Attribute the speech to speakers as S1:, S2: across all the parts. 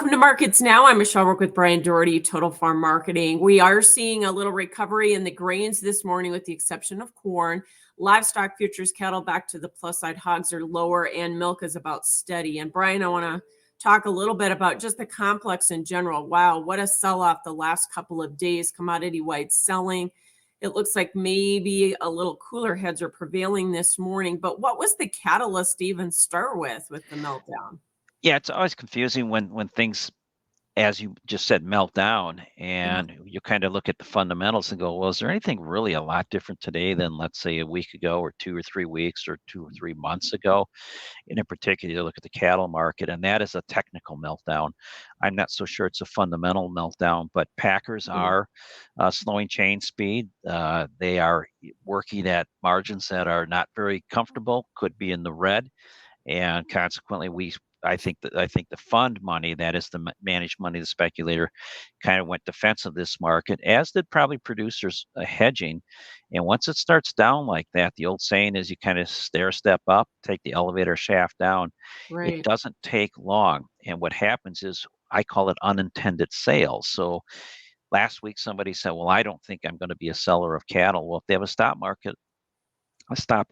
S1: Welcome to Markets Now. I'm Michelle Rook with Bryan Doherty, Total Farm Marketing. We are seeing a little recovery in the grains this morning with the exception of corn. Livestock futures, cattle back to the plus side, hogs are lower, and milk is about steady. And Bryan, I want to talk a little bit about just the complex in general. Wow, what a sell-off the last couple of days. Commodity whites selling. It looks like maybe a little cooler heads are prevailing this morning. But what was the catalyst to even start with the meltdown?
S2: Yeah, it's always confusing when things, as you just said, melt down,
S1: Yeah.
S2: and you kind of look at the fundamentals and go, well, is there anything really a lot different today than, let's say, a week ago or 2 or 3 weeks or 2 or 3 months ago? And in particular, you look at the cattle market, and that is a technical meltdown. I'm not so sure it's a fundamental meltdown, but packers
S1: Yeah.
S2: are slowing chain speed. They are working at margins that are not very comfortable, could be in the red, and consequently I think the fund money, that is the managed money, the speculator, kind of went defensive this market, as did probably producers hedging. And once it starts down like that, the old saying is you kind of stair step up, take the elevator shaft down. It
S1: Right.
S2: doesn't take long, and what happens is I call it unintended sales. So last week somebody said, well, I don't think I'm going to be a seller of cattle. Well, if they have a stop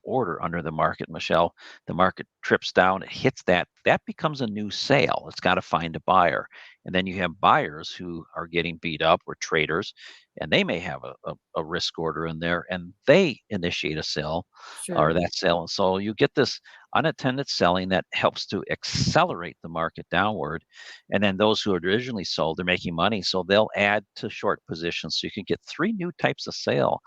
S2: order under the market, Michelle, the market trips down, it hits that becomes a new sale. It's got to find a buyer. And then you have buyers who are getting beat up, or traders, and they may have a risk order in there, and they initiate a sell, or
S1: Sure.
S2: that sale. And so you get this unattended selling that helps to accelerate the market downward. And then those who had originally sold, they're making money. So they'll add to short positions. So you can get three new types of sell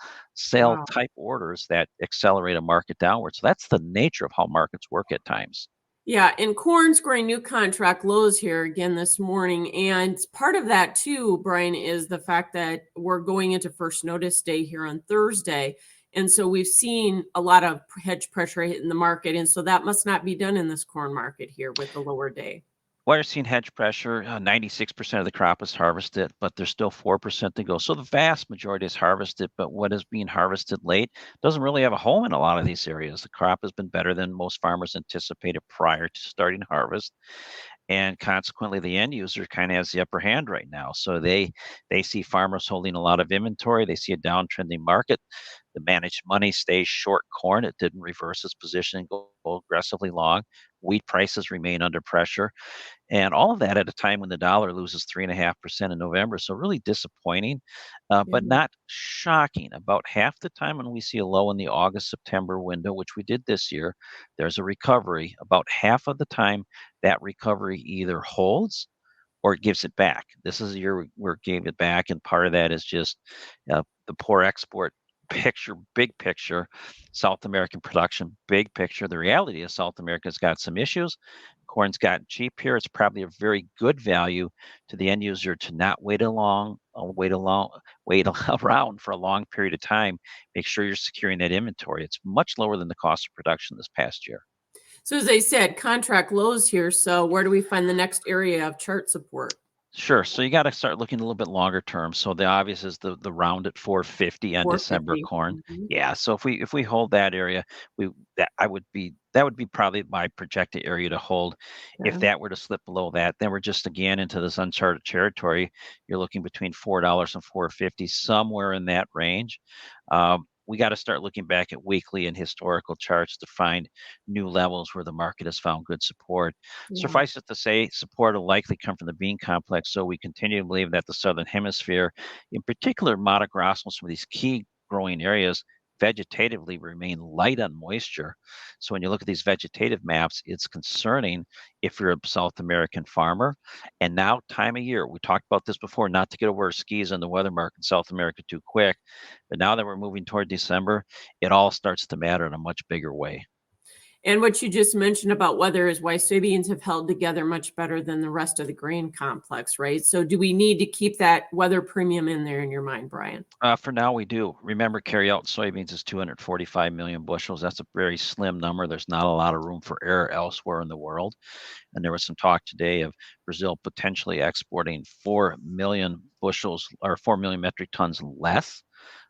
S1: Wow.
S2: type orders that accelerate a market downward. So that's the nature of how markets work at times.
S1: Yeah, and corn scoring new contract lows here again this morning. And part of that too, Bryan, is the fact that we're going into first notice day here on Thursday. And so we've seen a lot of hedge pressure hitting the market. And so that must not be done in this corn market here with the lower day.
S2: Well, you're seeing hedge pressure. 96% of the crop is harvested, but there's still 4% to go. So the vast majority is harvested, but what is being harvested late doesn't really have a home in a lot of these areas. The crop has been better than most farmers anticipated prior to starting harvest, and consequently the end user kind of has the upper hand right now. So they see farmers holding a lot of inventory. They see a downtrending market. The managed money stays short corn. It didn't reverse its position and go aggressively long. Wheat prices remain under pressure, and all of that at a time when the dollar loses 3.5% in November. So really disappointing, but
S1: Yeah.
S2: not shocking. About half the time when we see a low in the August-September window, which we did this year, there's a recovery. About half of the time, that recovery either holds or it gives it back. This is a year where it gave it back, and part of that is just the poor export picture, big picture, South American production, big picture. The reality is South America's got some issues. Corn's gotten cheap here. It's probably a very good value to the end user to not wait around for a long period of time. Make sure you're securing that inventory. It's much lower than the cost of production this past year.
S1: So as I said, contract lows here. So where do we find the next area of chart support?
S2: Sure. So you got to start looking a little bit longer term. So the obvious is the round at 450 on December
S1: 450.
S2: corn.
S1: Mhm.
S2: Yeah. So if we hold that area, we that would be probably my projected area to hold. If
S1: Okay.
S2: that were to slip below that, then we're just again into this uncharted territory. You're looking between $4 and 450, somewhere in that range. We got to start looking back at weekly and historical charts to find new levels where the market has found good support.
S1: Yeah.
S2: Suffice it to say, support will likely come from the bean complex. So we continue to believe that the southern hemisphere, in particular, Mato Grosso, some of these key growing areas, vegetatively remain light on moisture. So when you look at these vegetative maps, it's concerning if you're a South American farmer. And now, time of year, we talked about this before, not to get over our skis on the weather market in South America too quick. But now that we're moving toward December, it all starts to matter in a much bigger way.
S1: And what you just mentioned about weather is why soybeans have held together much better than the rest of the grain complex, right? So do we need to keep that weather premium in there in your mind, Bryan?
S2: For now, we do. Remember, carryout soybeans is 245 million bushels. That's a very slim number. There's not a lot of room for error elsewhere in the world. And there was some talk today of Brazil potentially exporting 4 million bushels or 4 million metric tons less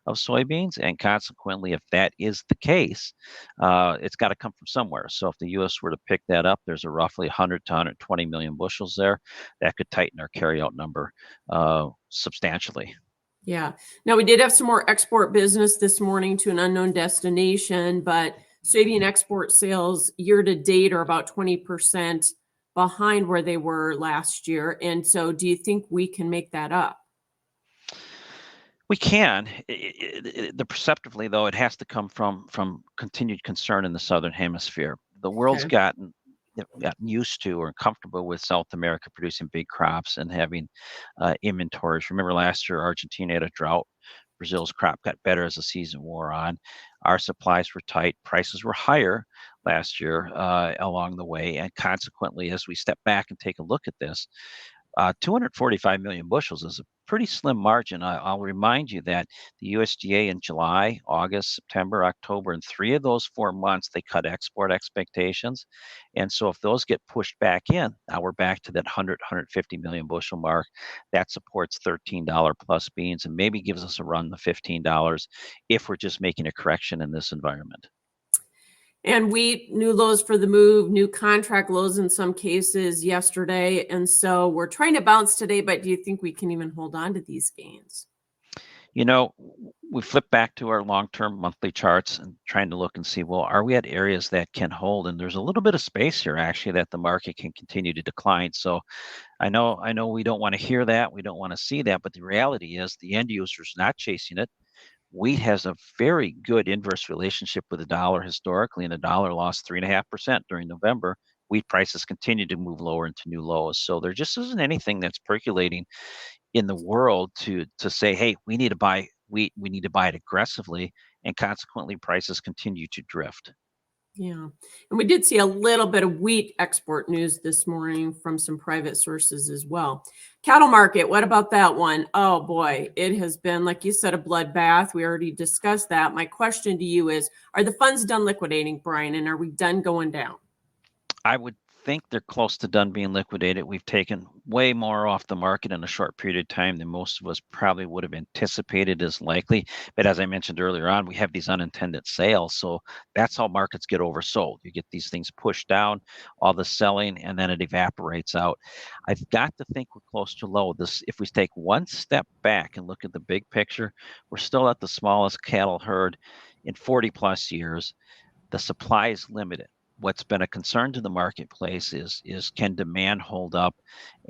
S2: of soybeans. And consequently, if that is the case, it's got to come from somewhere. So if the U.S. were to pick that up, there's a roughly 100 to 120 million bushels there. That could tighten our carryout number substantially.
S1: Yeah. Now, we did have some more export business this morning to an unknown destination, but soybean export sales year to date are about 20% behind where they were last year. And so, do you think we can make that up?
S2: We can. Perceptively, though, it has to come from continued concern in the southern hemisphere. The world's
S1: Okay.
S2: gotten used to or comfortable with South America producing big crops and having inventories. Remember last year, Argentina had a drought. Brazil's crop got better as the season wore on. Our supplies were tight. Prices were higher last year along the way. And consequently, as we step back and take a look at this, 245 million bushels is a pretty slim margin. I'll remind you that the USDA in July, August, September, October, in 3 of those 4 months, they cut export expectations. And so if those get pushed back in, now we're back to that 150 million bushel mark. That supports $13 plus beans and maybe gives us a run to $15 if we're just making a correction in this environment.
S1: And wheat, new lows for the move, new contract lows in some cases yesterday. And so we're trying to bounce today, but do you think we can even hold on to these gains?
S2: You know, we flip back to our long-term monthly charts and trying to look and see, well, are we at areas that can hold? And there's a little bit of space here actually that the market can continue to decline. So I know we don't want to hear that, we don't want to see that, but the reality is the end user's not chasing it. Wheat has a very good inverse relationship with the dollar historically, and the dollar lost 3.5% during November. Wheat prices continue to move lower into new lows. So there just isn't anything that's percolating in the world to say, hey, we need to buy wheat, we need to buy it aggressively, and consequently prices continue to drift.
S1: Yeah. And we did see a little bit of wheat export news this morning from some private sources as well. Cattle market, what about that one? Oh boy, it has been, like you said, a bloodbath. We already discussed that. My question to you is, are the funds done liquidating, Bryan, and are we done going down?
S2: I would think they're close to done being liquidated. We've taken way more off the market in a short period of time than most of us probably would have anticipated as likely. But as I mentioned earlier on, we have these unintended sales. So that's how markets get oversold. You get these things pushed down, all the selling, and then it evaporates out. I've got to think we're close to low. This, if we take one step back and look at the big picture, we're still at the smallest cattle herd in 40 plus years. The supply is limited. What's been a concern to the marketplace is can demand hold up?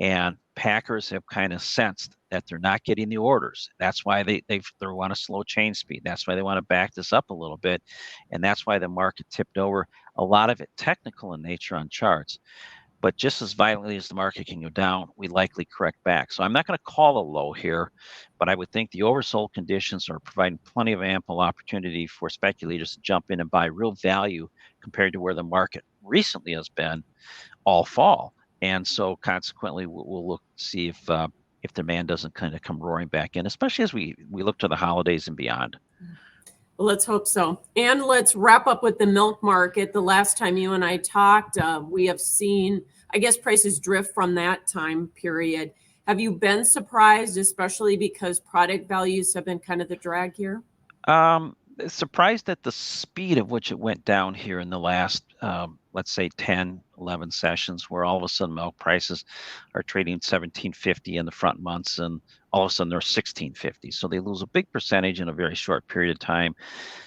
S2: And packers have kind of sensed that they're not getting the orders. That's why they want to slow chain speed. That's why they want to back this up a little bit, and that's why the market tipped over. A lot of it technical in nature on charts. But just as violently as the market can go down, we likely correct back. So I'm not going to call a low here, but I would think the oversold conditions are providing plenty of ample opportunity for speculators to jump in and buy real value compared to where the market recently has been all fall. And so consequently, we'll look to see if demand doesn't kind of come roaring back in, especially as we look to the holidays and beyond.
S1: Well, let's hope so. And let's wrap up with the milk market. The last time you and I talked, we have seen, I guess, prices drift from that time period. Have you been surprised, especially because product values have been kind of the drag here?
S2: Surprised at the speed of which it went down here in the last, let's say 10, 11 sessions, where all of a sudden milk prices are trading 17.50 in the front months, and all of a sudden they're 16.50. So they lose a big percentage in a very short period of time.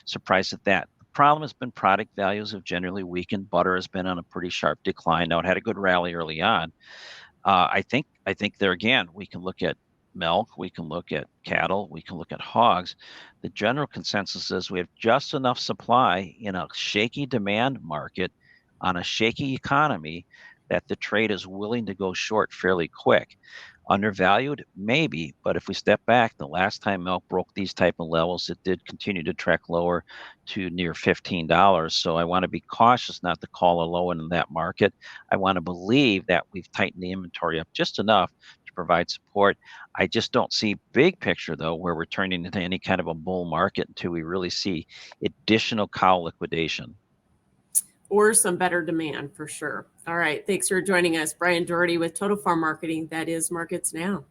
S2: Surprised at that. The problem has been product values have generally weakened. Butter has been on a pretty sharp decline. Now it had a good rally early on. I think there again, we can look at milk, we can look at cattle, we can look at hogs. The general consensus is we have just enough supply in a shaky demand market on a shaky economy that the trade is willing to go short fairly quick. Undervalued, maybe, but if we step back, the last time milk broke these type of levels, it did continue to trek lower to near $15. So I want to be cautious not to call a low in that market. I want to believe that we've tightened the inventory up just enough to provide support. I just don't see big picture though, where we're turning into any kind of a bull market until we really see additional cow liquidation.
S1: or some better demand for sure. All right. Thanks for joining us. Bryan Doherty with Total Farm Marketing. That is Markets Now.